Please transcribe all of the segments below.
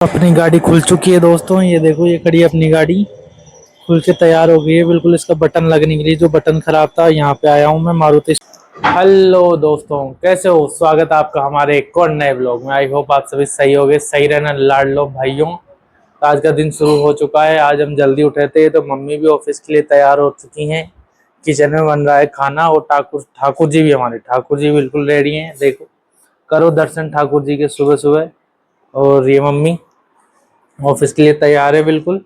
अपनी गाड़ी खुल चुकी है दोस्तों। ये देखो, ये खड़ी है अपनी गाड़ी, खुल के तैयार हो गई है बिल्कुल। इसका बटन लगने के लिए जो बटन खराब था, यहाँ पे आया हूँ मैं मारुति। हेलो दोस्तों, कैसे हो? स्वागत है आपका हमारे एक और नए ब्लॉग में। आई होप आप सभी सही होगे, सही रहना लाडलो भाइयों। तो आज का दिन शुरू हो चुका है। आज हम जल्दी उठे थे तो मम्मी भी ऑफिस के लिए तैयार हो चुकी हैं। किचन में बन रहा है खाना और ठाकुर ठाकुर जी भी, हमारे ठाकुर जी बिल्कुल रेडी हैं। देखो, करो दर्शन ठाकुर जी के सुबह सुबह। और ये मम्मी ऑफिस के लिए तैयार है बिल्कुल।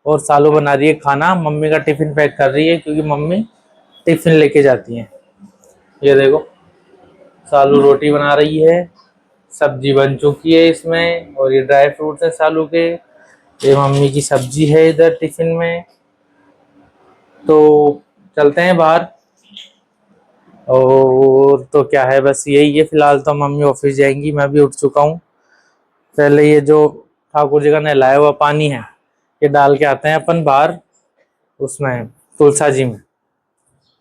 और सालू बना रही है खाना, मम्मी का टिफिन पैक कर रही है क्योंकि मम्मी टिफिन लेके जाती हैं। ये देखो, सालू रोटी बना रही है, सब्जी बन चुकी है इसमें, और ये ड्राई फ्रूट्स है सालू के। ये मम्मी की सब्जी है इधर टिफिन में। तो चलते हैं बाहर। और तो क्या है, बस यही है फिलहाल। तो मम्मी ऑफिस जाएंगी, मैं भी उठ चुका हूँ। पहले ये जो ठाकुर जी का नहलाया हुआ पानी है, ये डाल के आते हैं अपन बाहर, उसमें तुलसा जी में।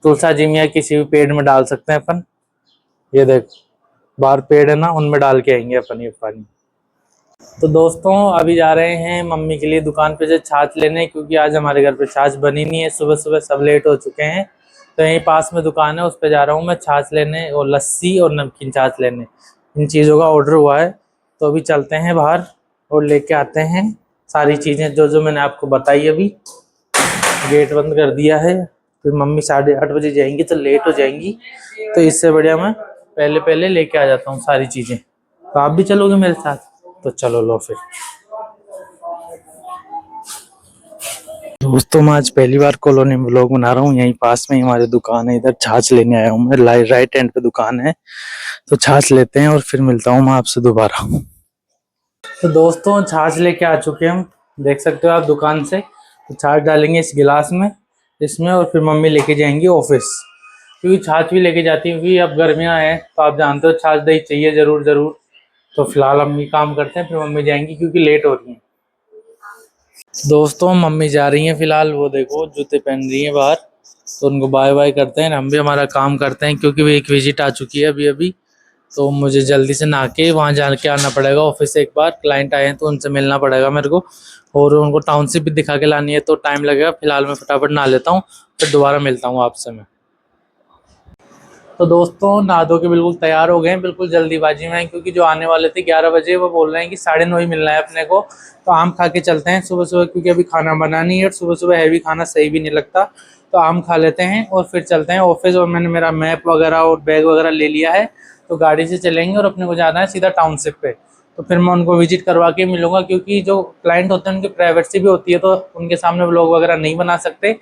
तुलसा जी में या किसी भी पेड़ में डाल सकते हैं अपन। ये देख, बाहर पेड़ है ना, उनमें डाल के आएंगे अपन ये पानी। तो दोस्तों, अभी जा रहे हैं मम्मी के लिए दुकान पे से छाछ लेने, क्योंकि आज हमारे घर पे छाछ बनी नहीं है। सुबह सुबह सब लेट हो चुके हैं। तो यहीं पास में दुकान है, उस पे जा रहा हूँ मैं छाछ लेने, और लस्सी और नमकीन छाछ लेने। इन चीज़ों का ऑर्डर हुआ है। तो अभी चलते हैं बाहर और लेके आते हैं सारी चीज़ें जो जो मैंने आपको बताई। अभी गेट बंद कर दिया है, फिर मम्मी 8:30 बजे जाएंगी तो लेट हो जाएंगी। तो इससे बढ़िया मैं पहले पहले लेके आ जाता हूँ सारी चीज़ें। तो आप भी चलोगे मेरे साथ? तो चलो लो फिर। दोस्तों, मैं आज पहली बार कॉलोनी में व्लॉग बना रहा हूँ। यहीं पास में ही हमारी दुकान है, इधर छाछ लेने आया हूँ मैं। राइट हैंड पे दुकान है, तो छाछ लेते हैं और फिर मिलता हूँ मैं आपसे दोबारा। तो दोस्तों, छाछ लेके आ चुके हैं हम, देख सकते हो आप दुकान से। तो छाछ डालेंगे इस गिलास में, इसमें, और फिर मम्मी लेके जाएंगी ऑफिस। क्योंकि छाछ भी लेके जाती है, क्योंकि अब गर्मियाँ हैं तो आप जानते हो छाछ दही चाहिए ज़रूर ज़रूर। तो फिलहाल मम्मी काम करते हैं, फिर मम्मी जाएंगी क्योंकि लेट हो रही हैं। दोस्तों, मम्मी जा रही हैं फिलहाल। वो देखो, जूते पहन रही हैं बाहर। तो उनको बाय बाय करते हैं, हम भी हमारा काम करते हैं, क्योंकि वो एक विजिट आ चुकी है अभी अभी। तो मुझे जल्दी से नहा के वहाँ जा के आना पड़ेगा ऑफिस से। एक बार क्लाइंट आए हैं तो उनसे मिलना पड़ेगा मेरे को, और उनको टाउनशिप भी दिखा के लानी है, तो टाइम लगेगा। फिलहाल मैं फटाफट नहा लेता हूँ, फिर दोबारा मिलता हूँ आपसे मैं। तो दोस्तों, नहा धो के बिल्कुल तैयार हो गए हैं, बिल्कुल जल्दीबाजी में है, क्योंकि जो आने वाले थे 11 बजे, वो बोल रहे हैं कि 9:30 ही मिलना है अपने को। तो आम खा के चलते हैं सुबह सुबह, क्योंकि अभी खाना बना नहीं है और सुबह सुबह हैवी खाना सही भी नहीं लगता। तो आम खा लेते हैं और फिर चलते हैं ऑफिस। और मैंने मेरा मैप वगैरह और बैग वगैरह ले लिया है, तो गाड़ी से चलेंगे और अपने को जाना है सीधा टाउनशिप पे। तो फिर मैं उनको विजिट करवा के मिलूंगा, क्योंकि जो क्लाइंट होते हैं उनकी प्राइवेसी भी होती है, तो उनके सामने व्लॉग वगैरह नहीं बना सकते।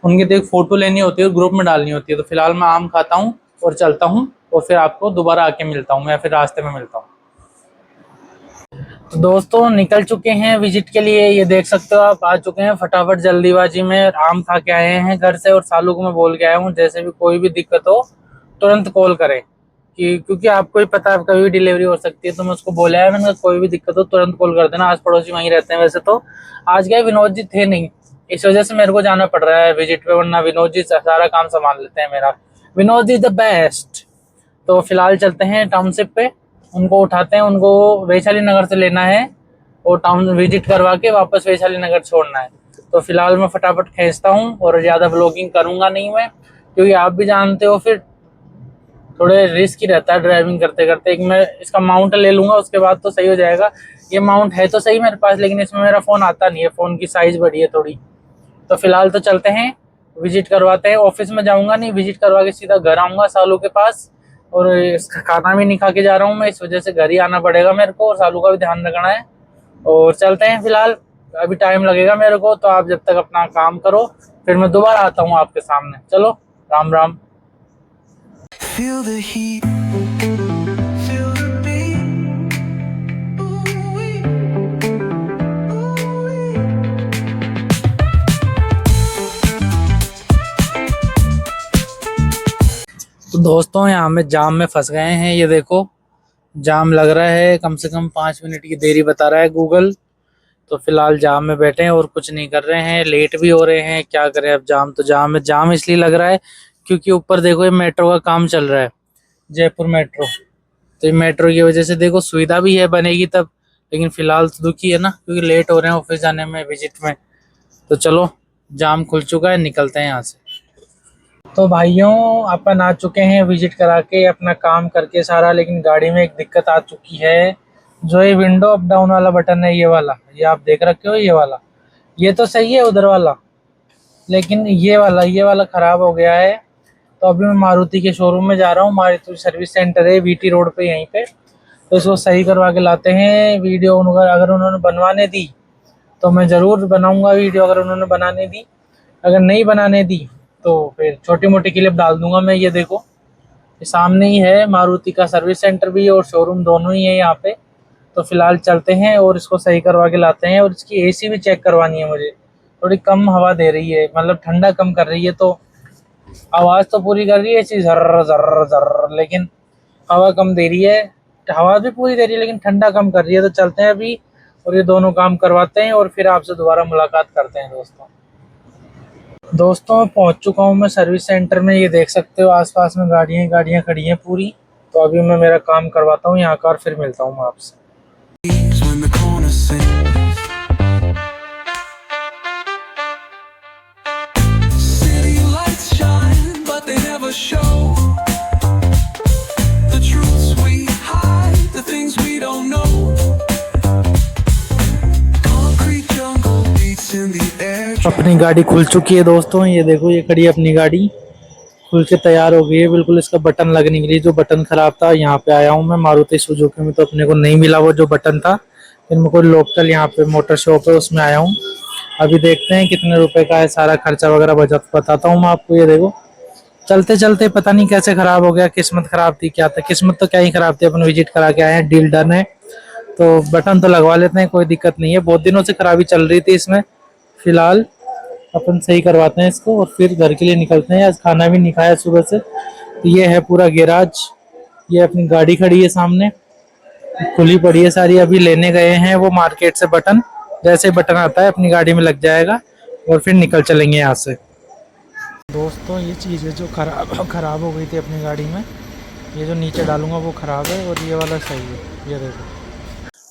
उनकी तो एक फ़ोटो लेनी होती है और ग्रुप में डालनी होती है। तो फिलहाल मैं आम खाता हूँ और चलता हूँ, और फिर आपको दोबारा आके मिलता हूँ, या फिर रास्ते में मिलता हूँ। तो दोस्तों, निकल चुके हैं विजिट के लिए। ये देख सकते हो आप, आ चुके हैं फटाफट जल्दीबाजी में। आम खा के आए हैं घर से, और सालू को मैं बोल के आया हूँ जैसे भी कोई भी दिक्कत हो तुरंत कॉल करें, कि क्योंकि आपको ही पता है कभी भी डिलीवरी हो सकती है। तो मैं उसको बोला है, मैंने कहा कोई भी दिक्कत हो तुरंत कॉल कर देना। आस पड़ोसी वहीं रहते हैं वैसे तो। आज क्या, विनोद जी थे नहीं, इस वजह से मेरे को जाना पड़ रहा है विजिट पे, वरना विनोद जी सारा काम संभाल लेते हैं मेरा। Vinod is the best. तो फिलहाल चलते हैं टाउनशिप पे, उनको उठाते हैं। उनको वैशाली नगर से लेना है, और टाउन विजिट करवा के वापस वैशाली नगर छोड़ना है। तो फिलहाल मैं फटाफट खींचता हूँ, और ज़्यादा ब्लॉगिंग करूँगा नहीं मैं, क्योंकि आप भी जानते हो फिर थोड़े रिस्क ही रहता है ड्राइविंग करते करते। एक मैं इसका माउंट ले लूँगा, उसके बाद तो सही हो जाएगा। ये माउंट है तो सही मेरे पास, लेकिन इसमें मेरा फ़ोन आता नहीं है, फ़ोन की साइज़ बड़ी है थोड़ी। तो फिलहाल तो चलते हैं, विजिट करवाते हैं। ऑफिस में जाऊंगा नहीं, विजिट करवा के सीधा घर आऊँगा सालू के पास। और इसका खाना भी नहीं खा के जा रहा हूँ मैं, इस वजह से घर ही आना पड़ेगा मेरे को, और सालू का भी ध्यान रखना है। और चलते हैं फिलहाल, अभी टाइम लगेगा मेरे को। तो आप जब तक अपना काम करो, फिर मैं दोबारा आता हूँ आपके सामने। चलो, Ram Ram. Feel the heat, feel the beat. Ooh-wee, ooh-wee. तो दोस्तों, यहाँ में जाम में फंस गए हैं। ये देखो, जाम लग रहा है, कम से कम 5 मिनट की देरी बता रहा है गूगल। तो फिलहाल जाम में बैठे हैं और कुछ नहीं कर रहे हैं, लेट भी हो रहे हैं। क्या करें अब, जाम तो जाम है। जाम इसलिए लग रहा है क्योंकि ऊपर देखो, ये मेट्रो का काम चल रहा है, जयपुर मेट्रो। तो ये मेट्रो की वजह से देखो, सुविधा भी है, बनेगी तब, लेकिन फिलहाल तो दुखी है ना, क्योंकि लेट हो रहे हैं ऑफिस जाने में, विजिट में। तो चलो, जाम खुल चुका है, निकलते हैं यहाँ से। तो भाइयों, अपन आ चुके हैं विजिट करा के, अपना काम करके सारा, लेकिन गाड़ी में एक दिक्कत आ चुकी है। जो ये विंडो अप डाउन वाला बटन है, ये वाला, ये आप देख रखे हो, ये वाला, ये तो सही है उधर वाला, लेकिन ये वाला खराब हो गया है। तो अभी मैं मारुति के शोरूम में जा रहा हूँ। मारुति सर्विस सेंटर है वीटी रोड पे, यहीं पे। तो इसको सही करवा के लाते हैं। वीडियो अगर उन्होंने बनवाने दी तो मैं ज़रूर बनाऊंगा वीडियो, अगर उन्होंने बनाने दी। अगर नहीं बनाने दी तो फिर छोटी मोटी क्लिप डाल दूंगा मैं। ये देखो, ये सामने ही है, मारुति का सर्विस सेंटर भी है और शोरूम दोनों ही है यहाँ पे। तो फिलहाल चलते हैं और इसको सही करवा के लाते हैं। और इसकी एसी भी चेक करवानी है मुझे, थोड़ी कम हवा दे रही है, मतलब ठंडा कम कर रही है। तो आवाज़ तो पूरी कर रही है एसी, जर्र जर्र जर्र, लेकिन हवा कम दे रही है। हवा भी पूरी दे रही है लेकिन ठंडा कम कर रही है। तो चलते हैं अभी और ये दोनों काम करवाते हैं और फिर आपसे दोबारा मुलाकात करते हैं दोस्तों, पहुंच चुका हूं मैं सर्विस सेंटर में। ये देख सकते हो आसपास में गाड़ियां गाड़ियां खड़ी हैं पूरी। तो अभी मैं मेरा काम करवाता हूं यहाँ का और फिर मिलता हूं मैं आपसे। when the corner sing. City lights shine, but they never show the truths we hide, the things we don't know. Concrete jungle beats in the air. अपनी गाड़ी खुल चुकी है दोस्तों, ये देखो, ये खड़ी है अपनी गाड़ी, खुल के तैयार हो गई है बिल्कुल। इसका बटन लगने के लिए जो बटन खराब था, यहाँ पे आया हूँ मैं मारुति सुजुकी में। तो अपने को नहीं मिला वो जो बटन था, फिर मेरे को लोकल यहाँ पे मोटर शॉप है उसमें आया हूँ। अभी देखते हैं कितने रुपए का है, सारा खर्चा वगैरह बजट बताता हूँ मैं आपको। ये देखो, चलते चलते पता नहीं कैसे खराब हो गया, किस्मत खराब थी क्या था, किस्मत तो क्या ही खराब थी। अपन विजिट करा के आए हैं, डील डन है। तो बटन तो लगवा लेते हैं, कोई दिक्कत नहीं है। बहुत दिनों से खराबी चल रही थी इसमें। फिलहाल अपन सही करवाते हैं इसको और फिर घर के लिए निकलते हैं। आज खाना भी नहीं खाया सुबह से। तो ये है पूरा गैराज, ये अपनी गाड़ी खड़ी है सामने, खुली पड़ी है सारी। अभी लेने गए हैं वो मार्केट से बटन, जैसे बटन आता है अपनी गाड़ी में लग जाएगा और फिर निकल चलेंगे यहाँ से। दोस्तों, ये चीज़ है जो खराब हो गई थी अपनी गाड़ी में, ये जो नीचे डालूंगा वो ख़राब है और ये वाला सही है, ये देखो।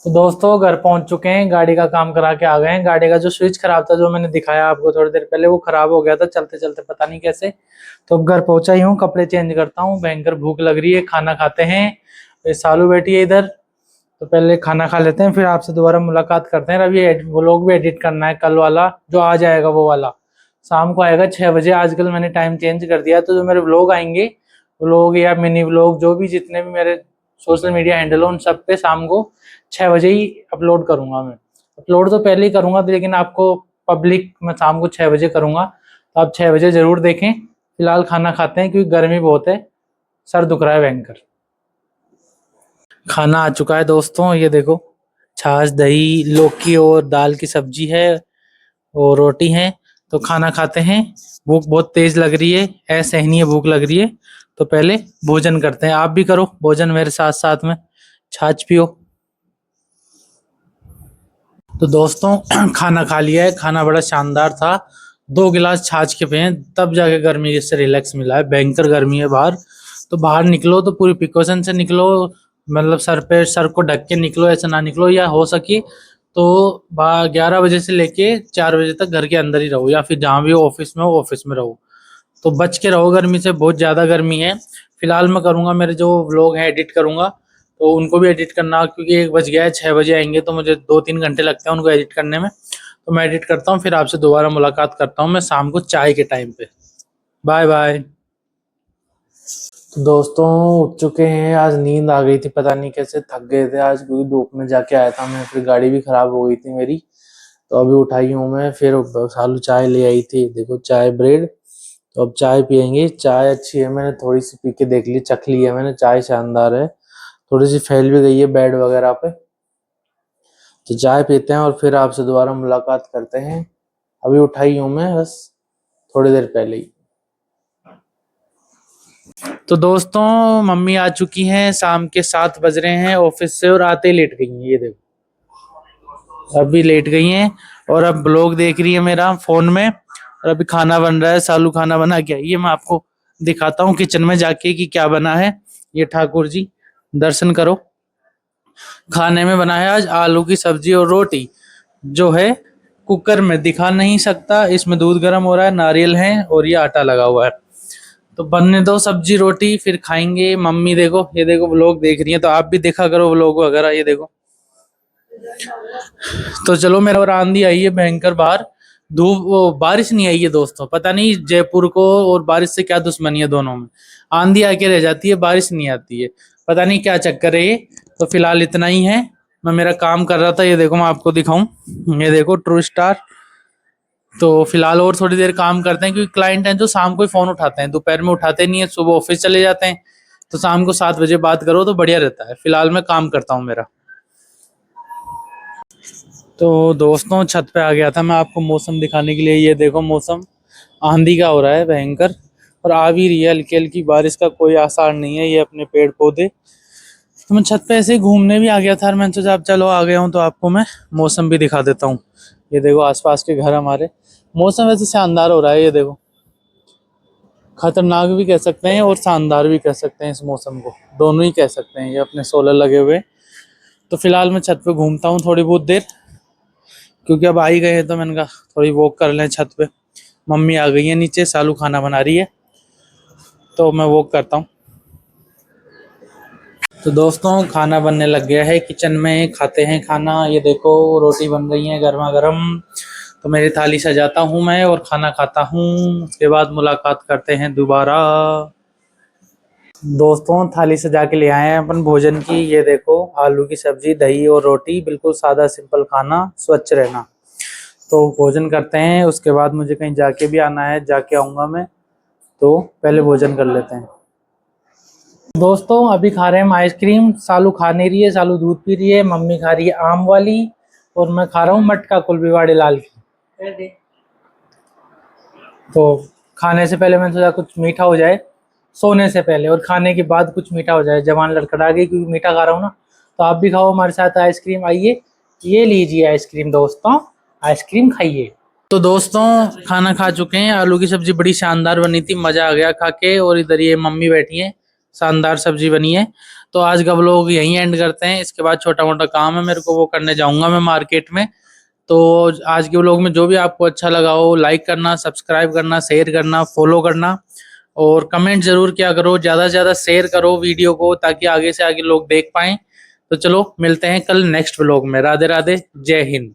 तो दोस्तों, घर पहुंच चुके हैं, गाड़ी का काम करा के आ गए हैं। गाड़ी का जो स्विच खराब था, जो मैंने दिखाया आपको थोड़ी देर पहले, वो खराब हो गया था चलते चलते, पता नहीं कैसे। तो अब घर पहुंचा ही हूँ, कपड़े चेंज करता हूँ, भयंकर भूख लग रही है, खाना खाते हैं। ये सालू बैठी है इधर, तो पहले खाना खा लेते हैं, फिर आपसे दोबारा मुलाकात करते हैं। अभी व्लॉग भी एडिट करना है, कल वाला जो आ जाएगा वो वाला शाम को आएगा 6 बजे। आजकल मैंने टाइम चेंज कर दिया, तो जो मेरे व्लॉग आएंगे, व्लॉग या मिनी व्लॉग, जो भी जितने भी मेरे सोशल मीडिया हैंडल हो, उन सब पे शाम को 6 बजे ही अपलोड करूंगा मैं। अपलोड तो पहले ही करूंगा, लेकिन आपको पब्लिक मैं शाम को 6 बजे करूंगा, तो आप 6 बजे जरूर देखें। फिलहाल खाना खाते हैं क्योंकि गर्मी बहुत है, सर दुख रहा है भयंकर। खाना आ चुका है दोस्तों, ये देखो, छाछ, दही, लौकी और दाल की सब्जी है और रोटी है। तो खाना खाते हैं। भूख बहुत तेज लग रही है, असहनीय भूख लग रही है। तो पहले भोजन करते हैं। आप भी करो भोजन मेरे साथ साथ में, छाछ पियो। तो दोस्तों, खाना खा लिया है, खाना बड़ा शानदार था। 2 गिलास छाछ के पिए हैं, तब जाके गर्मी से रिलैक्स मिला है। भयंकर गर्मी है बाहर, तो बाहर निकलो तो पूरी प्रिकॉशन से निकलो, मतलब सर को ढक के निकलो, ऐसा ना निकलो, या हो सके तो 11 बजे से लेके 4 बजे तक घर के अंदर ही रहो, या फिर जहाँ भी ऑफिस में हो ऑफिस में रहो। तो बच के रहो गर्मी से, बहुत ज़्यादा गर्मी है। फिलहाल मैं करूँगा, मेरे जो व्लॉग हैं एडिट करूँगा, तो उनको भी एडिट करना, क्योंकि 1 बज गया है, 6 बजे आएंगे तो मुझे 2-3 घंटे लगते हैं उनको एडिट करने में। तो मैं एडिट करता हूँ, फिर आपसे दोबारा मुलाकात करता हूँ मैं शाम को चाय के टाइम पे। Bye bye. तो दोस्तों, उठ चुके हैं। आज नींद आ गई थी, पता नहीं कैसे थक गए थे आज, क्योंकि धूप में जाके आया था मैं, फिर गाड़ी भी खराब हो गई थी मेरी। तो अभी उठाई हूँ मैं, फिर सालू चाय ले आई थी, देखो चाय ब्रेड। तो अब चाय पियेंगे। चाय अच्छी है, मैंने थोड़ी सी पी के देख ली, चख ली है मैंने, चाय शानदार है। थोड़ी सी फैल भी गई है बेड वगैरह पे। तो चाय पीते हैं और फिर आपसे दोबारा मुलाकात करते हैं। अभी उठाई हूँ मैं, बस थोड़ी देर पहले ही। तो दोस्तों, मम्मी आ चुकी हैं, शाम के 7 बज रहे हैं ऑफिस से, और आते ही लेट गई हैं, ये देखो, अभी लेट गई हैं। और अब ब्लॉग देख रही है मेरा फोन में, और अभी खाना बन रहा है, सालू खाना बना के आई है। मैं आपको दिखाता हूँ किचन में जाके कि क्या बना है। ये ठाकुर जी, दर्शन करो। खाने में बना है आज आलू की सब्जी और रोटी, जो है कुकर में दिखा नहीं सकता। इसमें दूध गर्म हो रहा है, नारियल है और ये आटा लगा हुआ है। तो बनने दो सब्जी रोटी, फिर खाएंगे। मम्मी देखो, ये देखो व्लॉग देख रही है, तो आप भी देखा करो व्लॉग वगैरह। ये देखो, तो चलो। मेरा और आंधी आई है भयंकर बाहर। धूप, वो बारिश नहीं आई है दोस्तों। पता नहीं जयपुर को और बारिश से क्या दुश्मनी है दोनों में। आंधी आके रह जाती है, बारिश नहीं आती है। पता नहीं क्या चक्कर है ये। तो फिलहाल इतना ही है। मैं मेरा काम कर रहा था, ये देखो मैं आपको दिखाऊं। ये देखो ट्रू स्टार। तो फिलहाल और थोड़ी देर काम करते हैं, क्योंकि क्लाइंट हैं जो शाम को ही फोन उठाते हैं, दोपहर में उठाते नहीं है, सुबह ऑफिस चले जाते हैं। तो शाम को 7 बजे बात करो तो बढ़िया रहता है। फिलहाल मैं काम करता हूँ मेरा। तो दोस्तों छत पे आ गया था मैं आपको मौसम दिखाने के लिए। ये देखो मौसम आंधी का हो रहा है भयंकर, और आ भी रही है हल्की हल्की बारिश का कोई आसार नहीं है। ये अपने पेड़ पौधे। तो मैं छत पे ऐसे ही घूमने भी आ गया था, और मैंने सोचा अब चलो आ गया हूँ तो आपको मैं मौसम भी दिखा देता हूँ। ये देखो आसपास के घर हमारे। मौसम वैसे शानदार हो रहा है। ये देखो, खतरनाक भी कह सकते हैं और शानदार भी कह सकते हैं इस मौसम को, दोनों ही कह सकते हैं। ये अपने सोलर लगे हुए। तो फिलहाल मैं छत पे घूमता हूँ थोड़ी बहुत देर, क्योंकि अब आ ही गए हैं तो मैंने कहा थोड़ी वॉक कर लें छत पे। मम्मी आ गई है नीचे, सालू खाना बना रही है, तो मैं वॉक करता हूँ। तो दोस्तों खाना बनने लग गया है किचन में, खाते हैं खाना। ये देखो रोटी बन रही है गर्मा गर्म। तो मेरी थाली सजाता हूँ मैं और खाना खाता हूँ। उसके बाद मुलाकात करते हैं दोबारा। दोस्तों थाली सजा के ले आए हैं अपन भोजन की। ये देखो आलू की सब्जी, दही और रोटी, बिल्कुल सादा सिंपल खाना, स्वच्छ रहना। तो भोजन करते हैं, उसके बाद मुझे कहीं जाके भी आना है, जाके आऊंगा मैं। तो पहले भोजन कर लेते हैं। दोस्तों अभी खा रहे हैं हम आइसक्रीम। सालू खा नहीं रही है, सालू दूध पी रही है। मम्मी खा रही है आम वाली, और मैं खा रहा हूँ मटका कुल्फी वाड़े लाल की। तो खाने से पहले मैंने सोचा कुछ मीठा हो जाए, सोने से पहले, और खाने के बाद कुछ मीठा हो जाए। जवान लड़खड़ा गई क्योंकि मीठा खा रहा हूँ ना। तो आप भी खाओ हमारे साथ आइसक्रीम। आइए, ये लीजिए आइसक्रीम दोस्तों, आइसक्रीम खाइए। तो दोस्तों खाना खा चुके हैं। आलू की सब्जी बड़ी शानदार बनी थी, मजा आ गया खा के। और इधर ये मम्मी बैठी है, शानदार सब्जी बनी है। तो आज का व्लॉग यहीं एंड करते हैं। इसके बाद छोटा मोटा काम है मेरे को, वो करने जाऊंगा मैं मार्केट में। तो आज के व्लॉग में जो भी आपको अच्छा लगा हो, लाइक करना, सब्सक्राइब करना, शेयर करना, फॉलो करना, और कमेंट जरूर किया करो। ज़्यादा से ज़्यादा शेयर करो वीडियो को, ताकि आगे से आगे लोग देख पाएं। तो चलो मिलते हैं कल नेक्स्ट व्लॉग में। राधे राधे, जय हिंद।